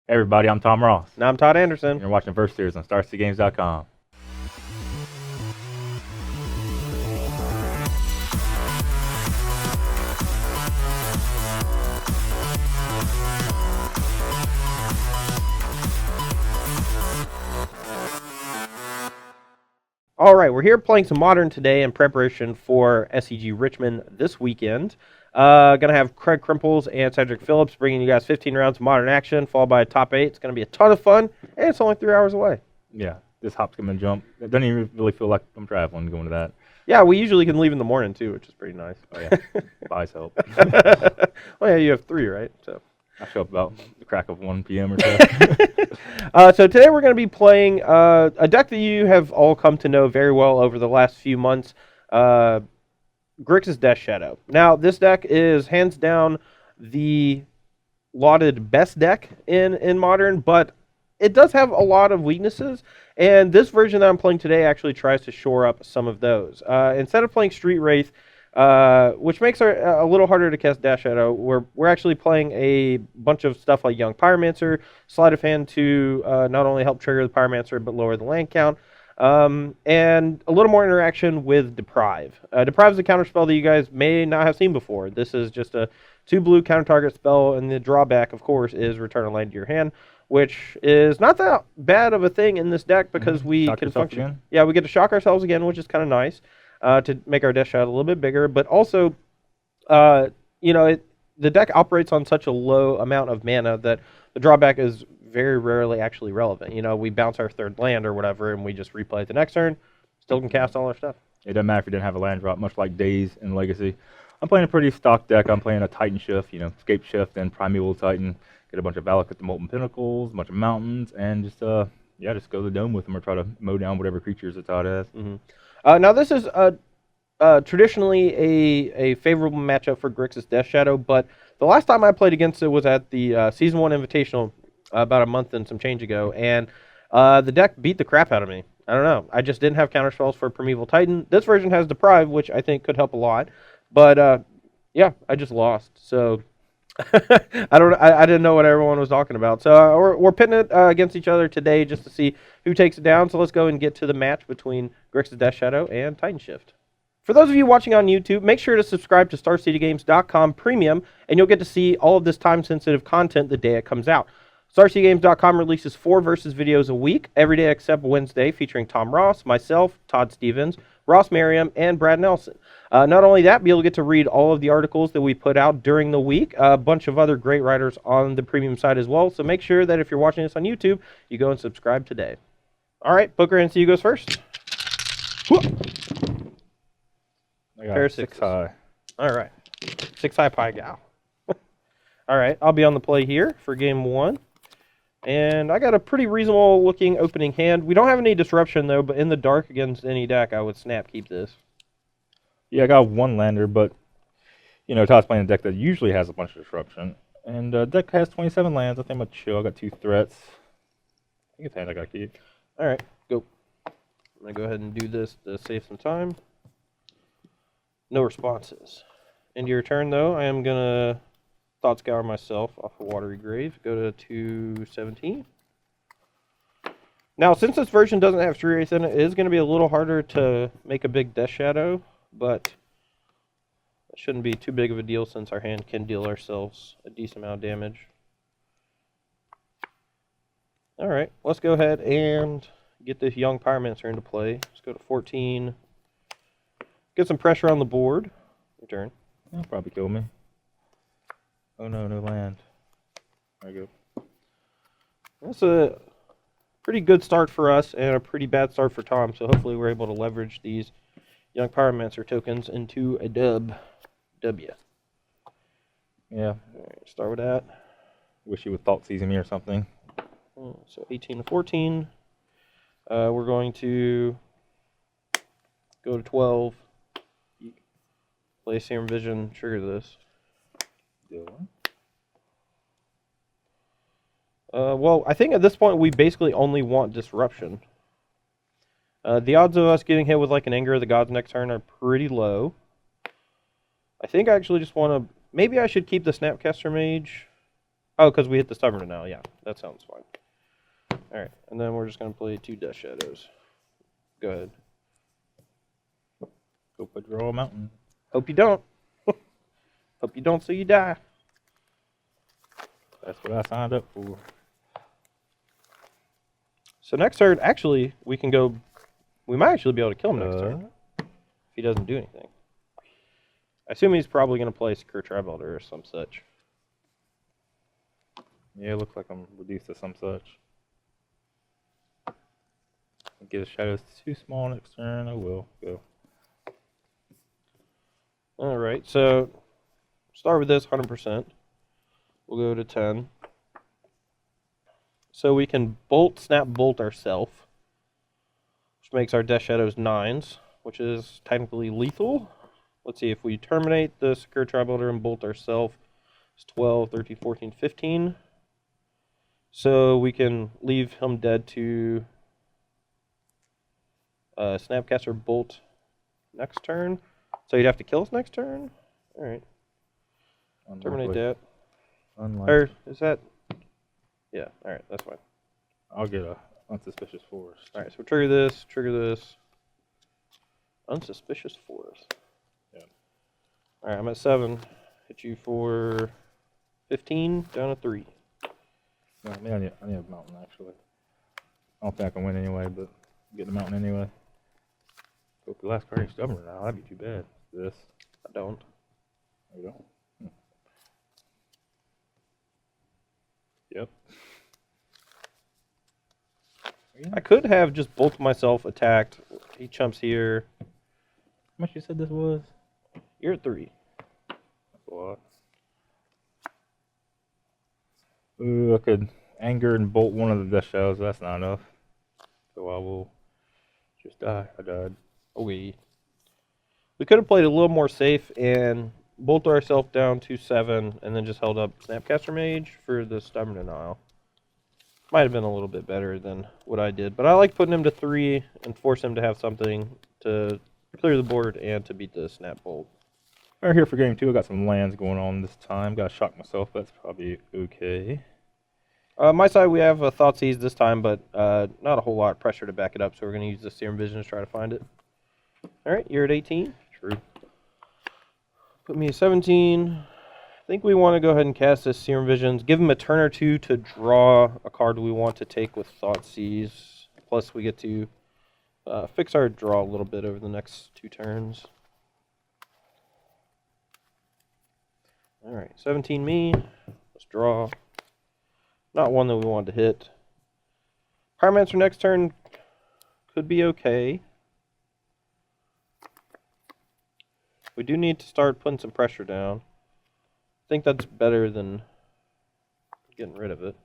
Hey everybody, I'm Tom Ross. And I'm Todd Anderson. And you're watching First Series on StarCityGames.com. All right, we're here playing some Modern today in preparation for SEG Richmond this weekend. Gonna have Craig Crimples and Cedric Phillips bringing you guys 15 rounds of Modern action, followed by a top 8. It's gonna be a ton of fun, and it's only 3 hours away. Yeah, this hop, skip, and jump. It doesn't even really feel like I'm traveling going to that. Yeah, we usually can leave in the morning too, which is pretty nice. Oh yeah, buys help. Well, yeah, you have 3, right? So I show up about the crack of 1 p.m. or so. So today we're going to be playing a deck that you have all come to know very well over the last few months, Grixis Death Shadow. Now, this deck is hands down the lauded best deck in Modern, but it does have a lot of weaknesses, and this version that I'm playing today actually tries to shore up some of those. Instead of playing Street Wraith, which makes it a little harder to cast Death Shadow, we're actually playing a bunch of stuff like Young Pyromancer, Sleight of Hand to not only help trigger the Pyromancer, but lower the land count, and a little more interaction with Deprive. Deprive is a counterspell that you guys may not have seen before. This is just a 2-blue counter-target spell, and the drawback, of course, is return a land to your hand, which is not that bad of a thing in this deck because we can function. Again? Yeah, we get to shock ourselves again, which is kind of nice. To make our Death Shadow a little bit bigger, but also, the deck operates on such a low amount of mana that the drawback is very rarely actually relevant. We bounce our 3rd land or whatever, and we just replay it the next turn. Still can cast all our stuff. It doesn't matter if you didn't have a land drop, much like Days in Legacy. I'm playing a pretty stock deck. I'm playing a Titan Shift, Escape Shift and Primeval Titan. Get a bunch of Valak at the Molten Pinnacles, a bunch of mountains, and just go to the dome with them or try to mow down whatever creatures that Todd has. Mm-hmm. Now, this is traditionally a favorable matchup for Grixis Death Shadow, but the last time I played against it was at the Season 1 Invitational about a month and some change ago, and the deck beat the crap out of me. I don't know. I just didn't have counterspells for Primeval Titan. This version has Deprive, which I think could help a lot, but I just lost. So I didn't know what everyone was talking about. So we're pitting it against each other today just to see who takes it down. So let's go and get to the match between Grixis Death Shadow and Titan Shift. For those of you watching on YouTube, make sure to subscribe to StarCityGames.com Premium, and you'll get to see all of this time-sensitive content the day it comes out. StarCityGames.com releases 4 versus videos a week, every day except Wednesday, featuring Tom Ross, myself, Todd Stevens, Ross Merriam, and Brad Nelson. Not only that, but you'll get to read all of the articles that we put out during the week, a bunch of other great writers on the premium side as well, so make sure that if you're watching this on YouTube, you go and subscribe today. All right, Booker and you goes first. I got 6 high. All right, 6 high pie gal. All right, I'll be on the play here for game 1. And I got a pretty reasonable looking opening hand. We don't have any disruption though, but in the dark against any deck, I would snap keep this. Yeah, I got 1 lander, but Todd's playing a deck that usually has a bunch of disruption. And deck has 27 lands. I think I'm gonna chill. I got 2 threats. I think it's hand I gotta keep. Alright, go. I'm gonna go ahead and do this to save some time. No responses. Into your turn though, I am gonna Thought Scour myself off a Watery Grave. Go to 217. Now, since this version doesn't have Street Wraith in it, it is going to be a little harder to make a big Death Shadow, but it shouldn't be too big of a deal since our hand can deal ourselves a decent amount of damage. Alright, let's go ahead and get this Young Pyromancer into play. Let's go to 14. Get some pressure on the board. Your turn. That'll probably kill me. Oh no, no land. There you go. That's a pretty good start for us and a pretty bad start for Tom, so hopefully we're able to leverage these Young Pyromancer tokens into a W. Yeah. Alright, start with that. Wish you would thought season me or something. So 18 to 14. We're going to go to 12. Play Serum Vision, trigger this. Well, I think at this point we basically only want disruption. The odds of us getting hit with like an Anger of the Gods next turn are pretty low. I think I actually just want to... Maybe I should keep the Snapcaster Mage. Oh, because we hit the stubborn now. Yeah, that sounds fine. All right, and then we're just going to play 2 Death Shadows. Go ahead. Hope I draw a mountain. Hope you don't. Hope you don't so you die. That's what I signed up for. So next turn, actually, we can go... We might actually be able to kill him next turn. If he doesn't do anything. I assume he's probably going to play Secure Tribe Elder or some such. Yeah, it looks like I'm reduced to some such. Get his shadows too small next turn. I will go. Alright, so start with this 100%. We'll go to 10. So we can snap bolt ourselves, which makes our Death Shadows 9s, which is technically lethal. Let's see, if we terminate the Secure Tribe Elder and bolt ourselves, it's 12, 13, 14, 15. So we can leave him dead to Snapcaster Bolt next turn. So you'd have to kill us next turn? Alright. Terminate that. Unlikely. Or is that... Yeah, alright, that's fine. I'll get a Unsuspicious Forest. Alright, so trigger this. Unsuspicious Forest. Yeah. Alright, I'm at 7. Hit you for 15, down to 3. No, I mean, I need a mountain, actually. I don't think I can win anyway, but get the mountain anyway. Hope the last card is stubborn now. That'd be too bad. This. I don't. You don't? Yep. I could have just bolted myself, attacked. He chumps here. How much you said this was? You're at 3. That's a lot. Ooh, I could anger and bolt one of the Death Shadows. That's not enough. So I will just die. I died. We could have played a little more safe and bolted ourselves down to 7 and then just held up Snapcaster Mage for the Stubborn Denial. Might have been a little bit better than what I did, but I like putting him to 3 and force him to have something to clear the board and to beat the Snap Bolt. Alright, here for game 2. I got some lands going on this time. Gotta shock myself. That's probably okay. My side, we have a Thoughtseize this time, but not a whole lot of pressure to back it up, so we're going to use the Serum Vision to try to find it. Alright, you're at 18. True. Put me at 17. I think we want to go ahead and cast this Serum Visions. Give him a turn or 2 to draw a card we want to take with Thoughtseize. Plus, we get to fix our draw a little bit over the next 2 turns. Alright, 17 me. Let's draw. Not one that we wanted to hit. Pyromancer next turn could be okay. We do need to start putting some pressure down. I think that's better than getting rid of it.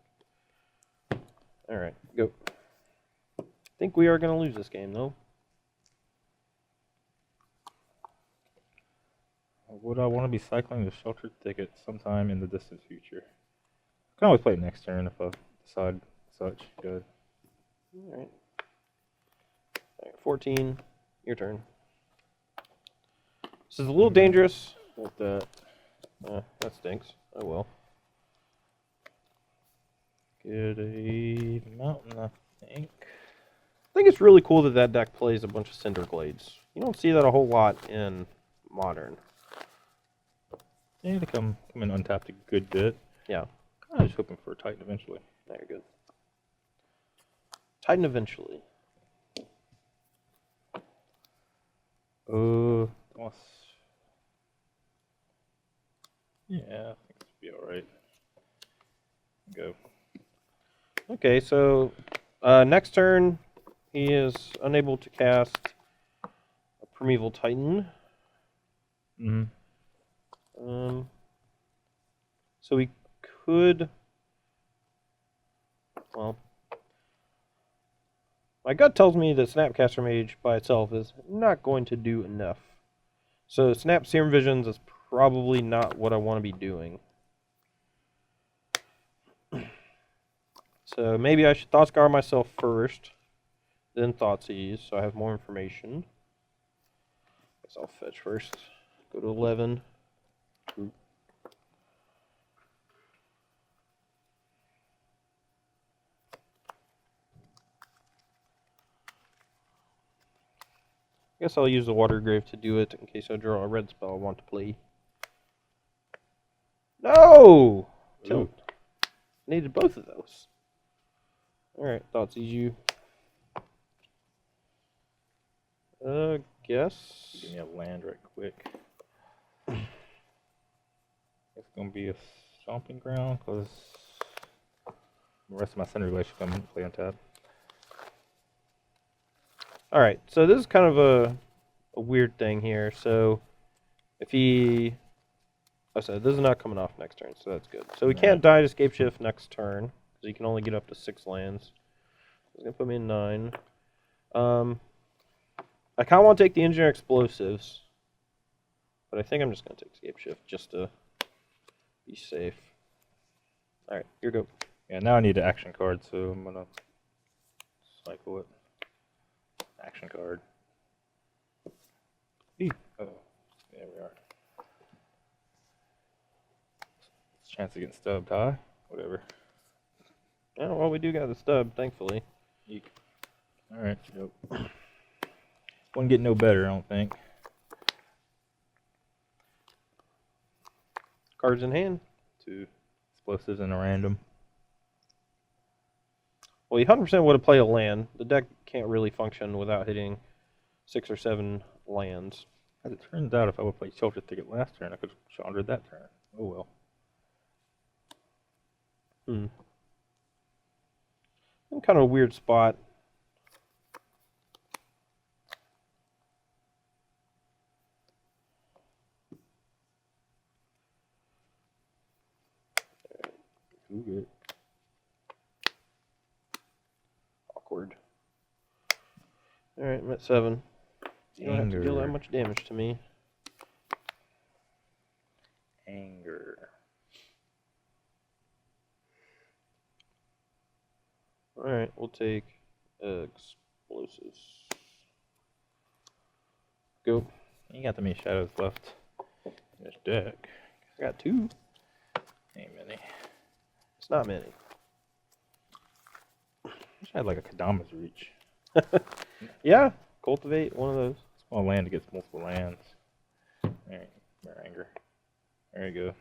Alright, go. I think we are going to lose this game, though. Would I want to be cycling the Sheltered Thicket sometime in the distant future? I can always play it next turn if I decide such. Good. Alright. 14, your turn. This is a little dangerous. Like that. That stinks. Oh well. Get a mountain, I think. I think it's really cool that that deck plays a bunch of Cinder Glades. You don't see that a whole lot in Modern. Yeah, they come in untapped a good bit. Yeah. Kind of just hoping for a Titan eventually. There you're good. Titan eventually. Unless... Yeah, I think this would be alright. Go. Okay, so next turn he is unable to cast a Primeval Titan. Mm-hmm. So we could... Well... My gut tells me that Snapcaster Mage by itself is not going to do enough. So Snap Serum Visions is probably not what I want to be doing. So maybe I should Thought Scar myself first, then Thoughtseize, so I have more information. Guess I'll fetch first. Go to 11. guess I'll use the Water Grave to do it in case I draw a red spell I want to play. No! Tilt. Needed both of those. Alright, Thought's you. Guess. Give me a land right quick. It's gonna be a stomping ground because the rest of my center relation come into play on tab. Alright, so this is kind of a weird thing here. So if he... Oh, so this is not coming off next turn, so that's good. So he can't die to Scape Shift next turn, because he can only get up to 6 lands. He's going to put me in 9. I kind of want to take the Engineer Explosives, but I think I'm just going to take Scape Shift just to be safe. Alright, here we go. Yeah, now I need an action card, so I'm going to cycle it. Action card. Eee. Oh, there we are. Chance to get stubbed, huh? Whatever. Oh, well, we do got the stub, thankfully. Eek. Alright, yep. Wouldn't get no better, I don't think. Cards in hand. 2 explosives and a random. Well, you 100% would have played a land. The deck can't really function without hitting 6 or 7 lands. As it turns out, if I would play Shelter Ticket last turn, I could have chandred that turn. Oh well. In kind of a weird spot. Good. Awkward. Alright, I'm at 7. You don't have to deal that much damage to me. Anger. Alright, we'll take explosives. Go. You got that many shadows left in this deck. I got 2. Ain't many. It's not many. I wish I had like a Kadama's Reach. Yeah, cultivate one of those. Small land against multiple lands. Alright, more anger. There you go.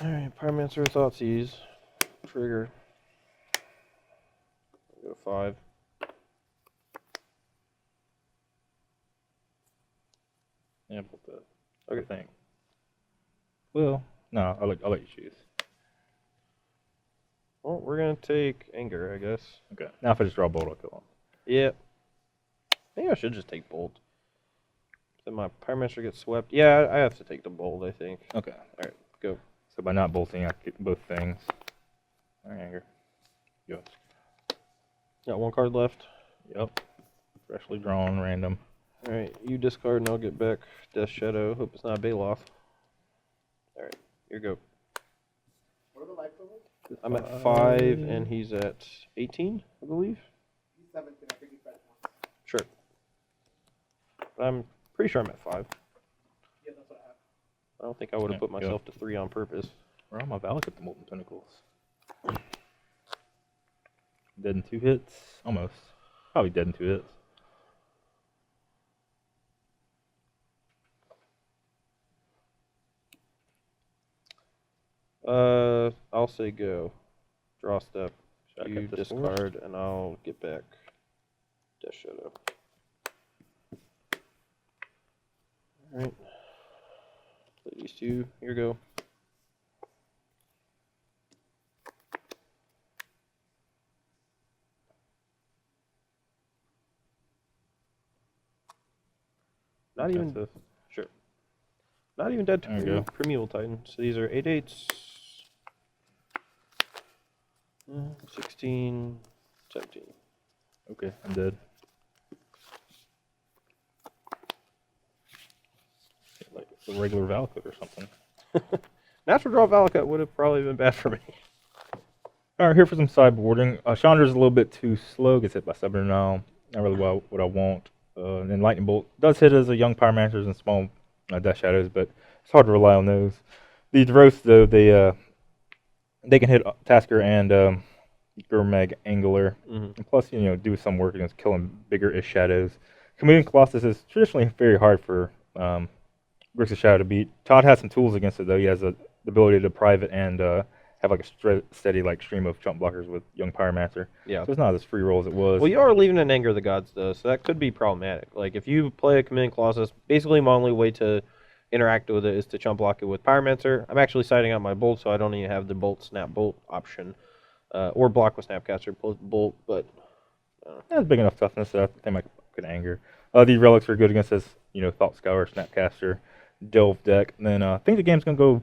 Alright, Pyromancer Thoughtseize. Trigger. Go to 5. Yeah, but the Okay. thing. Well, no, I'll let you choose. Well, we're gonna take Anger, I guess. Okay. Now if I just draw a bolt, I'll kill him. Yep. Maybe I should just take Bolt. Then my Pyromancer gets swept. Yeah, I have to take the Bolt, I think. Okay. Alright, go. So by not bolting, I get both things. Alright, anger. Go. Got 1 card left. Yep. Freshly drawn, random. Alright, you discard and I'll get back Death Shadow. Hope it's not a Bailoff. Alright, here you go. What are the life levels? I'm at 5 and he's at 18, I believe. He's 17. I think he's better once. Sure. But I'm pretty sure I'm at 5. Yeah, that's what I have. I don't think I would have Yeah, put go. myself to 3 on purpose. Where are my Valak at the Molten Pinnacles? Dead in 2 hits? Almost. Probably dead in 2 hits. I'll say go. Draw step. Should I You cut this discard and I'll get back Death Shadow. Alright. Play these 2. Here you go. Not even Defensive. sure. Not even dead to There we go. Primeval Titan. So these are 8/8s. 16, 17. Okay, I'm dead. Like a regular Valakut or something. Natural draw Valakut would have probably been bad for me. Alright, here for some sideboarding. Chandra's a little bit too slow, gets hit by Stubborn now. Not really what I want. And then Lightning Bolt does hit as a young Pyromancers and small Death Shadows, but it's hard to rely on those. These roasts, though, they can hit Tasker and Gurmag Angler. Mhm. And plus, do some work against killing bigger-ish shadows. Chameleon Colossus is traditionally very hard for Grixis Shadow to beat. Todd has some tools against it, though. He has the ability to private and have like a steady like stream of jump blockers with Young Pyromancer. Yeah. So it's not as free roll as it was. Well, you are leaving an Anger of the Gods, though, so that could be problematic. Like, if you play a Chameleon Colossus, basically my only way to interact with it is to chump block it with Pyromancer. I'm actually siding out my Bolt, so I don't even have the Bolt, Snap, Bolt option. Or block with Snapcaster, Bolt, but... That's big enough toughness that I think I could anger. These relics are good against this, Thought Scour, Snapcaster, Delve deck. And then I think the game's going to go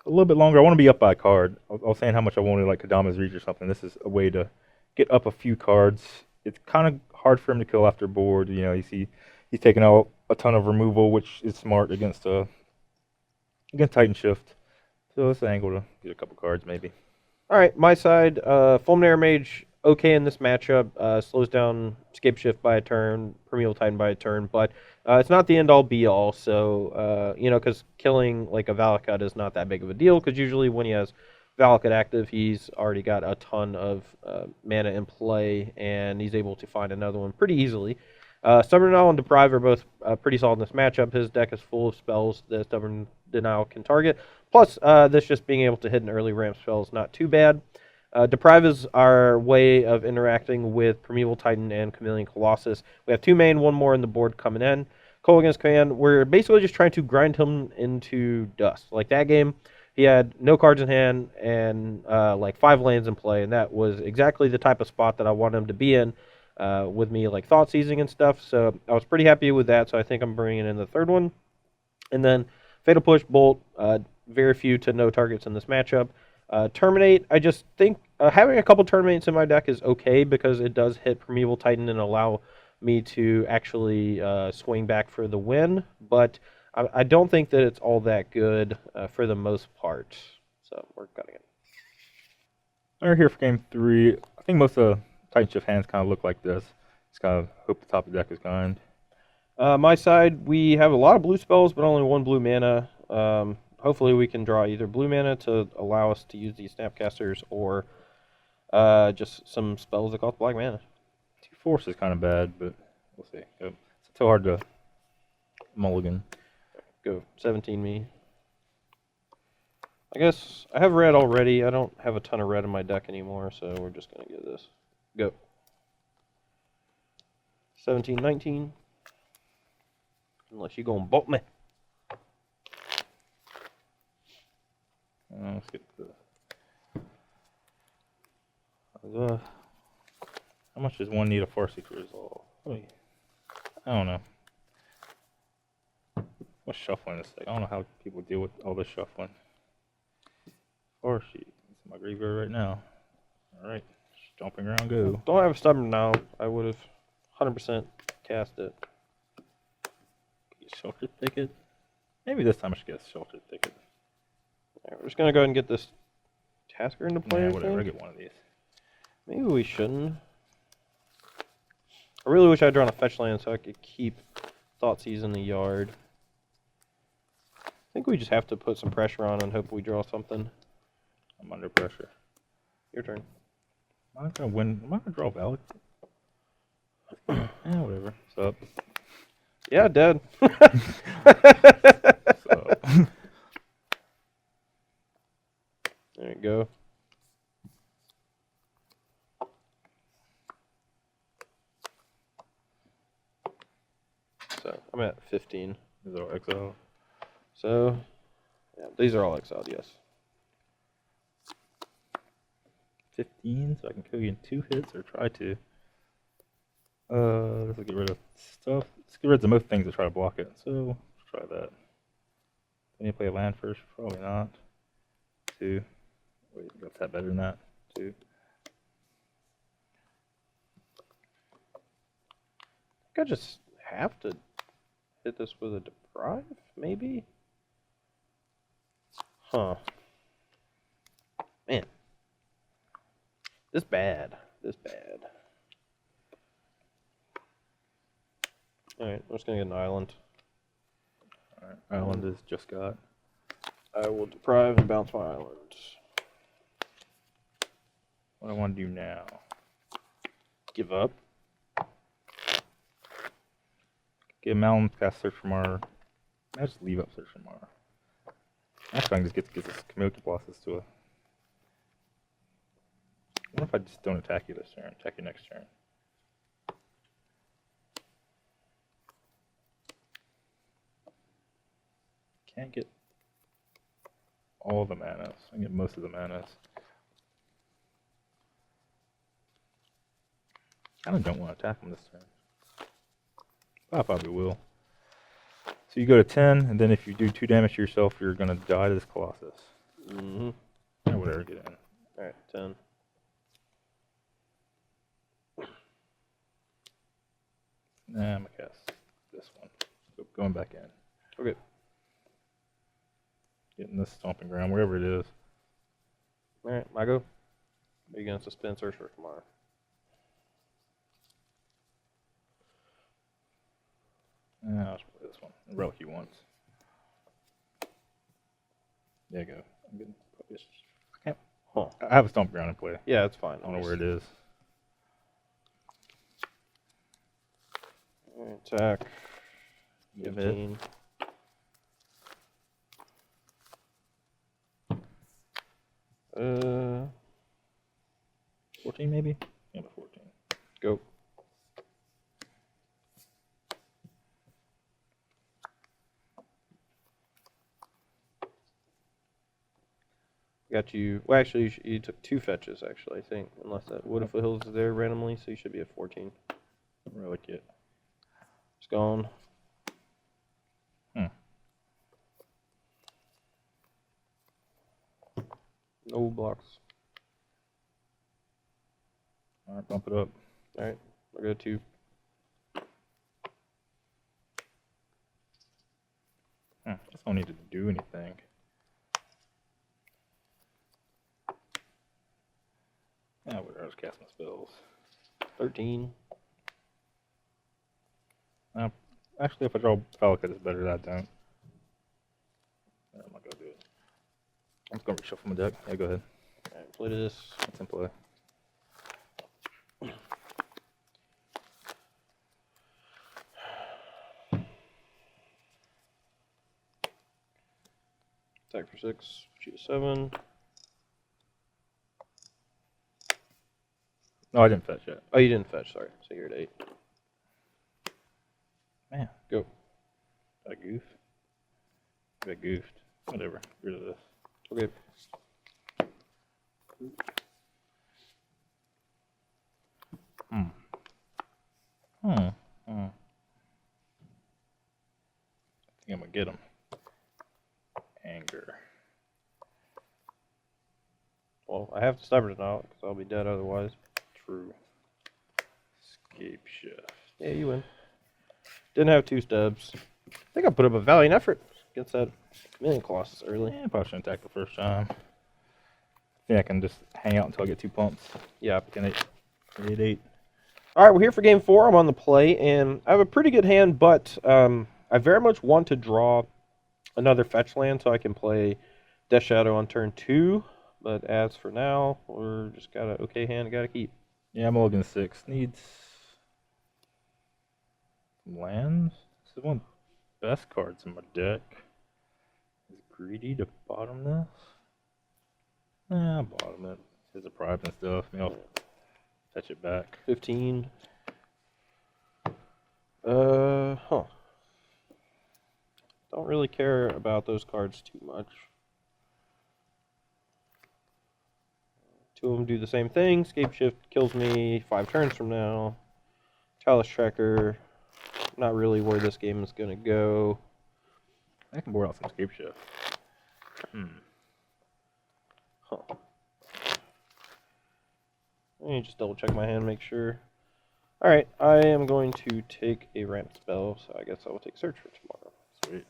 a little bit longer. I want to be up by a card. I was saying how much I wanted like Kadama's Reach or something. This is a way to get up a few cards. It's kind of hard for him to kill after board. You see he's taking out a ton of removal, which is smart against Titan Shift. So it's an angle to get a couple cards maybe. All right, my side, Fulminator Mage, okay in this matchup. Slows down Escape Shift by a turn, Primeval Titan by a turn, but it's not the end-all, be-all. So, because killing like a Valakut is not that big of a deal, because usually when he has Valakut active, he's already got a ton of mana in play, and he's able to find another one pretty easily. Stubborn Denial and Deprive are both pretty solid in this matchup. His deck is full of spells that Stubborn Denial can target. Plus, this just being able to hit an early ramp spell is not too bad. Deprive is our way of interacting with Primeval Titan and Chameleon Colossus. We have 2 main, 1 more in the board coming in. Kolaghan's Command, we're basically just trying to grind him into dust. Like that game, he had no cards in hand and like 5 lands in play, and that was exactly the type of spot that I wanted him to be in with me, like Thought Seizing and stuff. So I was pretty happy with that, so I think I'm bringing in the third one. And then Fatal Push, Bolt, very few to no targets in this matchup. Terminate, I just think having a couple Terminates in my deck is okay because it does hit Primeval Titan and allow me to actually swing back for the win, but I don't think that it's all that good for the most part. So we're cutting it. We're here for game 3. I think most of the Titan Shift hands kind of look like this. Just kind of hope the top of the deck is kind. My side, we have a lot of blue spells, but only 1 blue mana. Hopefully we can draw either blue mana to allow us to use these Snapcasters or just some spells that cost black mana. 2 Force is kind of bad, but we'll see. It's so hard to mulligan. Go 17 me. I guess I have red already. I don't have a ton of red in my deck anymore, so we're just going to get this. Go. 17, 19. Unless you're going to bolt me. Let's get the... how much does one need a Farseek to resolve? I don't know. What's shuffling this thing? I don't know how people deal with all this shuffling. Farseek. It's in my graveyard right now. Alright. Stomping around, go. Don't have a Stubborn now. I would have 100% cast it. Shelter Thicket? Maybe this time I should get a Shelter Thicket. Alright, we're just going to go ahead and get this Tasker into play. Yeah, whatever. I get one of these. Maybe we shouldn't. I really wish I'd drawn a fetch land so I could keep Thoughtseize in the yard. I think we just have to put some pressure on and hope we draw something. I'm under pressure. Your turn. Am I gonna win? Am I gonna draw Valak? Yeah, whatever. What's up? Yeah, dead. So. There you go. So I'm at 15. These are all exile. So yeah, these are all exiled, yes. 15, so I can kill you in 2 hits, or try to. Let's get rid of stuff. Let's get rid of the most things that try to block it. So let's try that. Can you play a land first? Probably not. 2. Wait, got that better than that. 2. I think I just have to hit this with a Deprive, maybe? Huh. Man. This bad. This bad. Alright, I'm just gonna get an island. Alright, Island is just got. I will Deprive and bounce my island. What I want to do now? Give up. Get Mountain, cast Search for Mar. I just leave up Search for Mar. Actually, I can just get this Chameleon Colossus to a. What if I just don't attack you this turn? Attack you next turn. Can't get all the manas. I can get most of the manas. I don't want to attack him this turn. I probably will. So you go to 10, and then if you do 2 damage to yourself, you're going to die to this Colossus. Mm-hmm. Or whatever, get in. Alright, 10. Nah, I'm going to cast this one. So going back in. Okay. Getting this stomping ground, wherever it is. Alright, my go. Are you going to suspend Search for tomorrow? I'll just play this one. Relic you once. There you go. I'm getting, I can't. Huh. I have a stomping ground in play. Yeah, it's fine. I don't know where it is. Alright, attack. Give it. 15. Uh, 14 maybe? Yeah, but 14. go. Got you. Well, actually, you took 2 fetches, actually, I think. Unless that Wood of Hills is there randomly, so you should be at 14. Relic it. It's gone. No blocks. Alright, bump it up. Alright, we'll go to. Just don't need to do anything. Yeah, whatever, I was casting spells. 13. Actually, if I draw Valakut, it's better that I don't. I'm not gonna do it. I'm just gonna reshuffle my deck. Yeah, go ahead. Alright, play this. That's in play. Attack for 6. Shoot a 7. No, I didn't fetch yet. Oh, you didn't fetch, sorry. So you're at 8. Man, Go. I goofed. I goofed. Whatever. Get rid of this. Okay. I think I'm gonna get him. Anger. Well, I have to stubborn it out, because I'll be dead otherwise. True. Escape shift. Yeah, you win. Didn't have 2 stubs. I think I put up a valiant effort against that Chameleon Colossus early. Yeah, probably shouldn't attack the first time. I think I can just hang out until I get 2 pumps. Yeah. Can 8. All right, we're here for game 4. I'm on the play, and I have a pretty good hand, but I very much want to draw another fetch land so I can play Death Shadow on turn 2. But as for now, we're just got an okay hand, got to keep. Yeah, I'm looking 6. Needs lands. This is one of the best cards in my deck. Is Greedy to bottom this? Nah, bottom it. There's a private and stuff. Maybe I'll fetch it back. 15. Don't really care about those cards too much. 2 of them do the same thing. Escape Shift kills me 5 turns from now. Chalice Tracker, not really where this game is going to go. I can board out some escape shift. Huh. Let me just double check my hand, make sure. Alright, I am going to take a ramp spell, so I guess I will take Search for tomorrow. Sweet.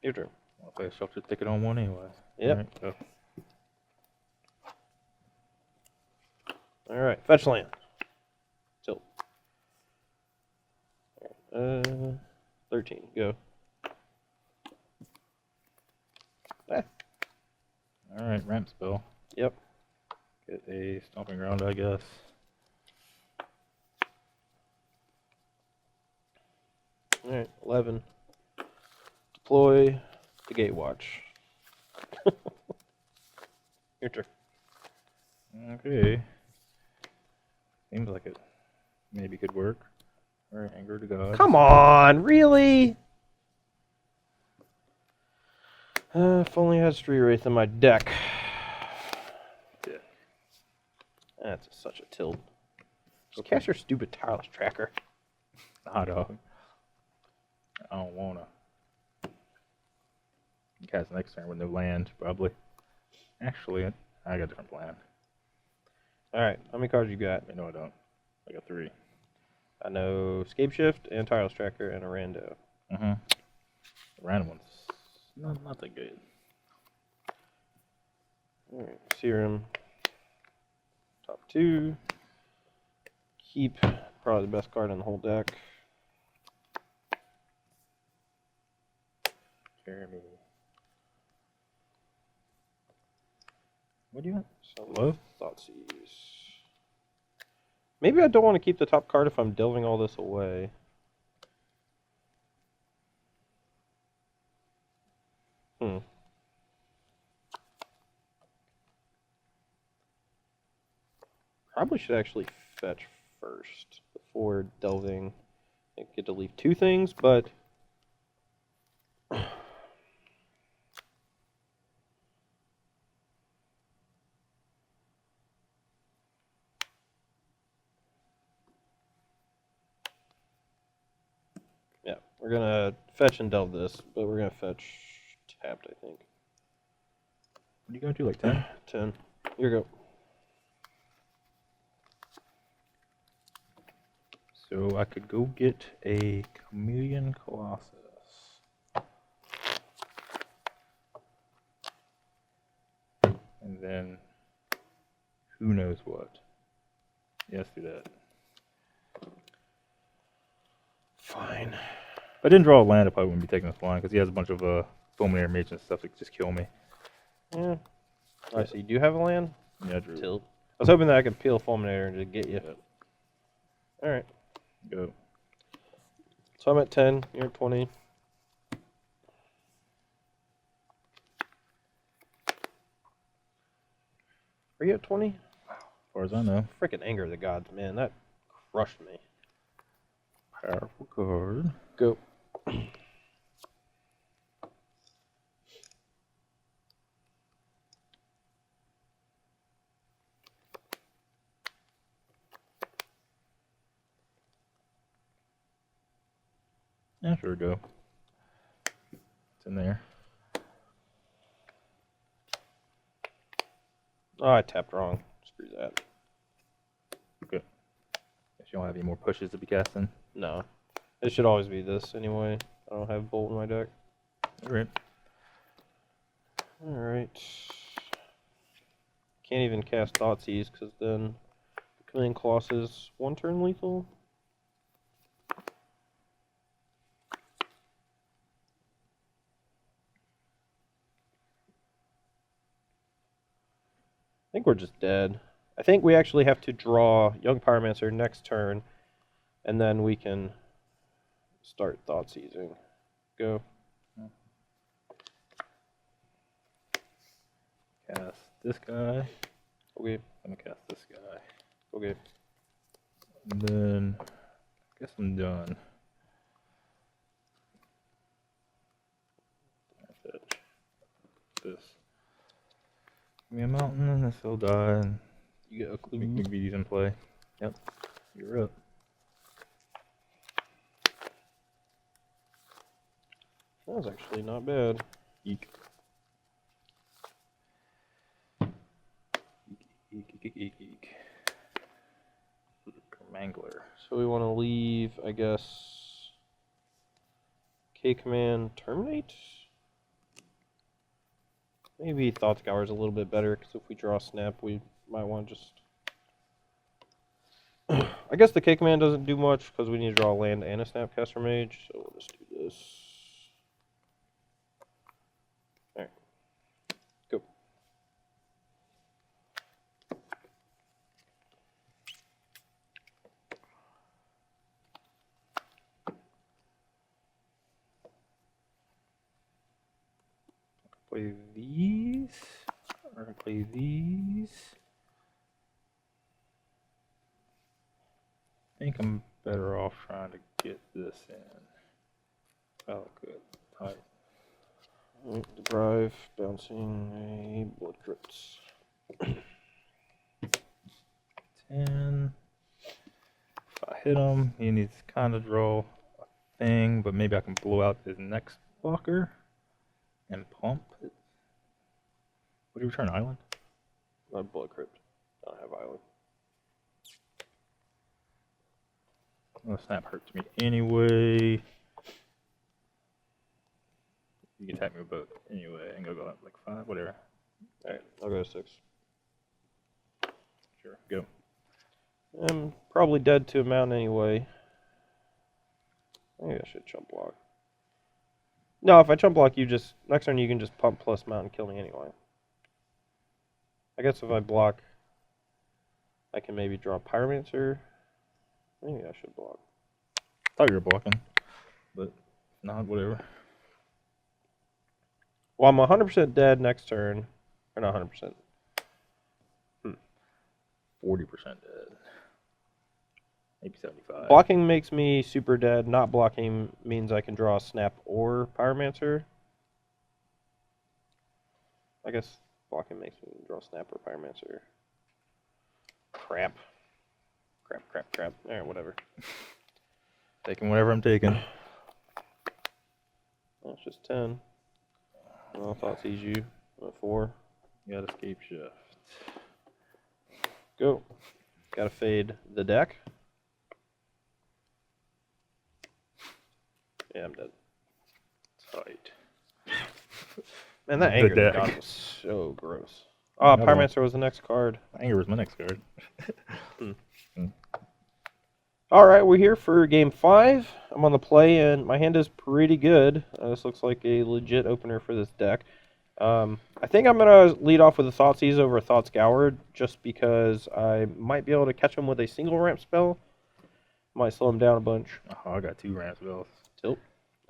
Your turn. I'll play a shelter ticket on one anyway. Yep. Alright, go. Alright, fetch land. Tilt. 13, go. Ah. Alright, ramp spell. Yep. Get a stomping ground, I guess. Alright, 11. Deploy the Gatewatch. Your turn. Okay. Seems like it maybe could work. Alright, anger to God. Come on, really? If only I had Street Wraith in my deck. Yeah. That's such a tilt. Just cast your stupid tireless tracker. Nah, dog. I don't wanna. Cast next turn with no land, probably. Actually, I got a different plan. Alright, how many cards you got? No, I don't. I got 3. I know Scape Shift and Tireless Tracker and a Rando. Mm-hmm. The random one's not that good. Alright, Serum. Top 2. Keep. Probably the best card in the whole deck. Jeremy. What do you want? Hello? Thoughtseize. Maybe I don't want to keep the top card if I'm delving all this away. Probably should actually fetch first before delving. I get to leave 2 things, but yeah, we're gonna fetch and delve this, but we're gonna fetch tapped, I think. What are you going to do, like 10? 10. Here you go. So I could go get a Chameleon Colossus. And then, who knows what. Yes, do that. Fine. If I didn't draw a land, I probably wouldn't be taking this line, because he has a bunch of Fulminator Mage and stuff that could just kill me. Yeah. Alright, so you do have a land? Yeah, Drew. Tilt. I was hoping that I could peel Fulminator and just get you. Yep. Alright. Go. So I'm at 10, you're at 20. Are you at 20? As far as I know. Freaking Anger of the Gods, man. That crushed me. Powerful card. Go. Yeah, sure, go. It's in there. Oh, I tapped wrong. Screw that. Good. Guess you don't have any more pushes to be casting. No. It should always be this anyway. I don't have Bolt in my deck. Alright. Alright. Can't even cast Thoughtseize because then Chameleon Colossus 1 turn lethal. I think we're just dead. I think we actually have to draw Young Pyromancer next turn, and then we can start Thoughtseizing. Go. Cast this guy. Okay. I'm gonna cast this guy. Okay. And then, I guess I'm done. Fetch this. Give me a mountain, and this will die, and You get a clue. McVitie's in play. Yep. You're up. That was actually not bad. Eek. Eek, eek, eek, eek, eek. Mangler. So we want to leave, I guess, K-Command Terminate? Maybe Thought Scour is a little bit better, because if we draw Snap, we might want to just... I guess the K-Command doesn't do much, because we need to draw a land and a Snapcaster Mage, so we'll just do this. Alright. Go. play these, or play these. I think I'm better off trying to get this in. Oh, good. Tight. Alright, the drive, bouncing a blood crits. 10. If I hit him, he needs to kind of draw a thing, but maybe I can blow out his next blocker and pump it. Would you return island? Not blood crypt. I don't have island. Well, snap hurts me anyway. You can attack me with both anyway. I'm gonna go up like 5, whatever. Alright, I'll go to 6. Sure, go. I'm probably dead to a mount anyway. Maybe I should chump block. No, if I chump block, you just next turn you can just pump plus mount and kill me anyway. I guess if I block, I can maybe draw Pyromancer. Maybe I should block. Thought you were blocking, but not whatever. Well, I'm 100% dead next turn. Or not 100%. 40% dead. Maybe 75. Blocking makes me super dead. Not blocking means I can draw Snap or Pyromancer. I guess blocking makes me draw Snap or Pyromancer. Crap. Crap. Alright, whatever. Taking whatever I'm taking. Oh, it's just 10. Well, I thought sees you. I'm at 4. You got escape shift. Go. Gotta fade the deck. Yeah, I'm dead. Tight. Man, that The anger deck. god was so gross. Oh, Another one. Pyromancer was the next card. Anger was my next card. Alright, we're here for game 5. I'm on the play, and my hand is pretty good. This looks like a legit opener for this deck. I think I'm going to lead off with a Thoughtseize over a Thoughtscour, just because I might be able to catch him with a single ramp spell. Might slow him down a bunch. Oh, I got 2 ramp spells. Tilt.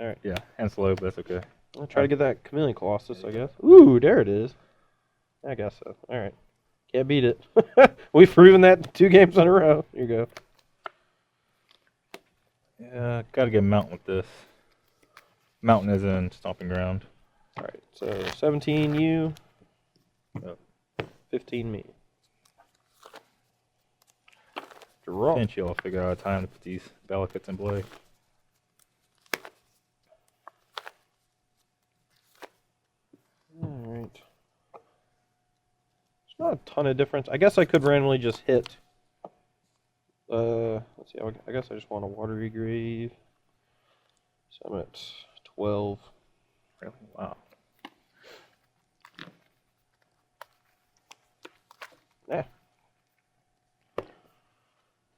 Alright. Yeah, and slow, but that's okay. I'll try to get that Chameleon Colossus, I guess. Ooh, there it is. I guess so. Alright. Can't beat it. We've proven that 2 games in a row. Here you go. Yeah, gotta get mountain with this. Mountain is in stomping ground. Alright, so 17 you, Yep. 15 me. Draw. Eventually I'll figure out a time to put these Valakutes in play. Alright. There's not a ton of difference. I guess I could randomly just hit. Let's see, I guess I just want a Watery Grave. So I'm at 12. Really? Wow. Yeah.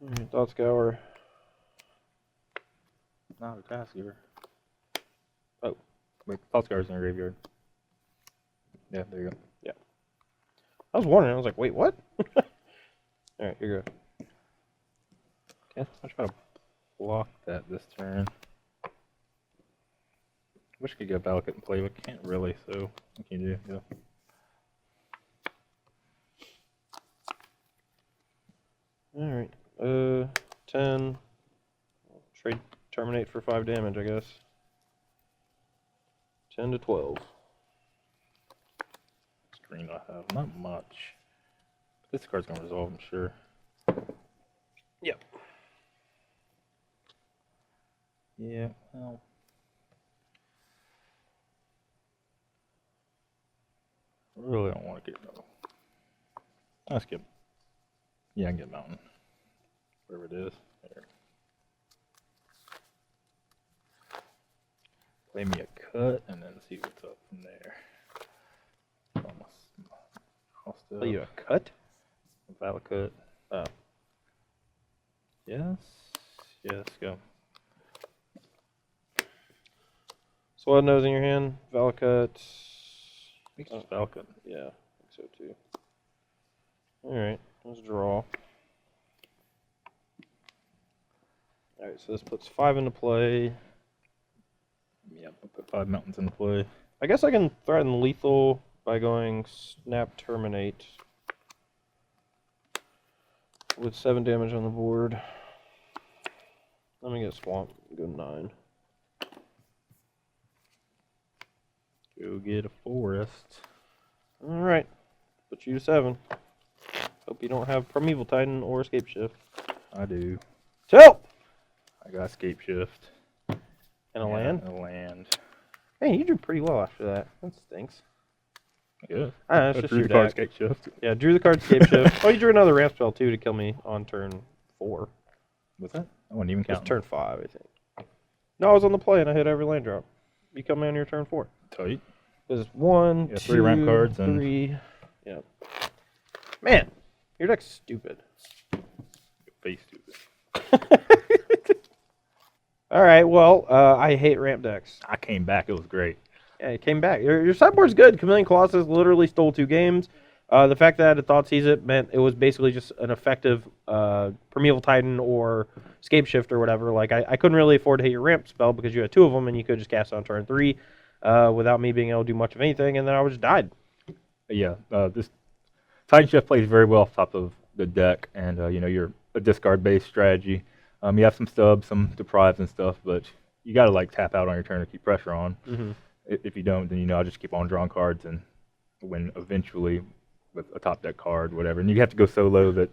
Alright, Thoughtscour. Not a task giver. Oh. Wait, Thoughtscour's in the graveyard. Yeah, there you go. I was wondering, I was like, wait, what? Alright, here you go. Okay, I'll try to block that this turn. Wish I could get a Valakut in play, but can't really, so what can you do? Yeah. Alright, 10. Trade terminate for 5 damage, I guess. 10 to 12. Screen I have, not much. This card's gonna resolve, I'm sure. Yep. Yeah, well. I really don't want to get no. I'll skip. Yeah, I can get mountain. Wherever it is. There. Play me a cut and then see what's up from there. Are you a cut? Valakut. Oh. Yes. Yes, go. Sword Nose in your hand, Valakut. I think it's just Valakut. Yeah, I think so too. Alright, let's draw. Alright, so this puts 5 into play. Yep, I'll put 5 mountains into play. I guess I can threaten lethal by going snap terminate with 7 damage on the board. Let me get swamp. Go 9. Go get a forest. All right, put you to 7. Hope you don't have Primeval Titan or Escape Shift. I do. So, I got escape shift. and a land. And a land. Man, you drew pretty well after that. That stinks. Good. It's just drew your the card deck. escape shift. Yeah, drew the card Escape Shift. Oh, you drew another ramp spell too to kill me on turn 4. What's that? I wasn't even It's counting. turn 5, I think. No, I was on the play and I hit every land drop. You come in on your turn 4. Tight. There's 1, Yeah, 2, 3 ramp cards and 3. Yeah. Man, your deck's stupid. face stupid. All right, well, I hate ramp decks. I came back. It was great. Yeah, it came back. Your sideboard's good. Chameleon Colossus literally stole 2 games. The fact that I had a Thought Seize It meant it was basically just an effective Primeval Titan or Escape Shift or whatever. Like, I couldn't really afford to hit your ramp spell because you had 2 of them and you could just cast it on turn 3 without me being able to do much of anything, and then I would just died. Yeah, this Titan Shift plays very well off top of the deck, and you're a discard-based strategy. You have some stubs, some deprives and stuff, but you got to like tap out on your turn to keep pressure on. Mm-hmm. If you don't, then I'll just keep on drawing cards and win eventually with a top deck card, whatever. And you have to go so low that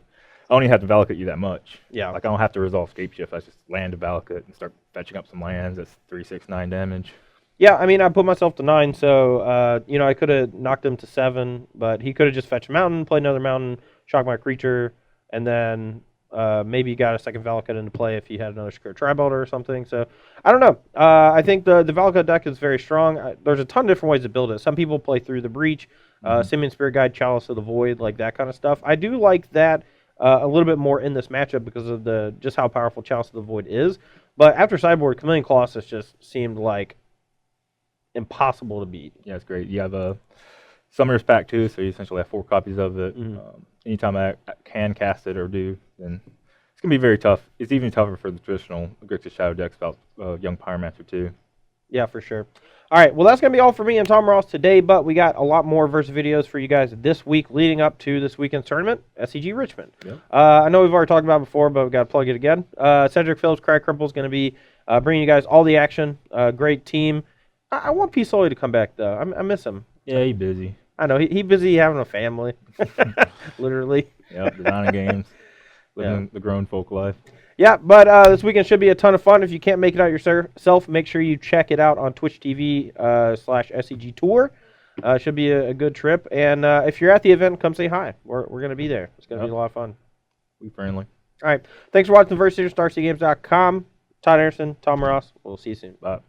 I don't even have to Valakut you that much. Yeah. Like I don't have to resolve Escape Shift. I just land a Valakut and start fetching up some lands. That's 3, 6, 9 damage. Yeah, I mean, I put myself to 9, so, I could have knocked him to 7, but he could have just fetched a mountain, played another mountain, shocked my creature, and then maybe got a second Valakut into play if he had another Secure Tribelter or something. So, I don't know. I think the Valakut deck is very strong. There's a ton of different ways to build it. Some people play through the Breach, Simian Spirit Guide, Chalice of the Void, like that kind of stuff. I do like that a little bit more in this matchup because of just how powerful Chalice of the Void is. But after sideboard, Chameleon Colossus just seemed like impossible to beat. Yeah, it's great. You have a Summoner's Pack too, so you essentially have 4 copies of it. Mhm. Anytime I can cast it or do, then it's going to be very tough. It's even tougher for the traditional Grixis Shadow decks without Young Pyromancer too. Yeah, for sure. All right, well, that's going to be all for me and Tom Ross today, but we got a lot more versus videos for you guys this week leading up to this weekend's tournament, SCG Richmond. Yep. I know we've already talked about it before, but we've got to plug it again. Cedric Phillips, Crack Cripple is going to be bringing you guys all the action. Great team. I want P. Sully to come back, though. I miss him. Yeah, he's busy. I know. He busy having a family, literally. Yep, designing games, living the grown folk life. Yeah, but this weekend should be a ton of fun. If you can't make it out yourself, make sure you check it out on Twitch TV /SCG Tour. Should be a good trip. And if you're at the event, come say hi. We're going to be there. It's going to be a lot of fun. We friendly. All right. Thanks for watching the Versus, StarCGames.com. Todd Anderson, Tom Ross. We'll see you soon. Bye.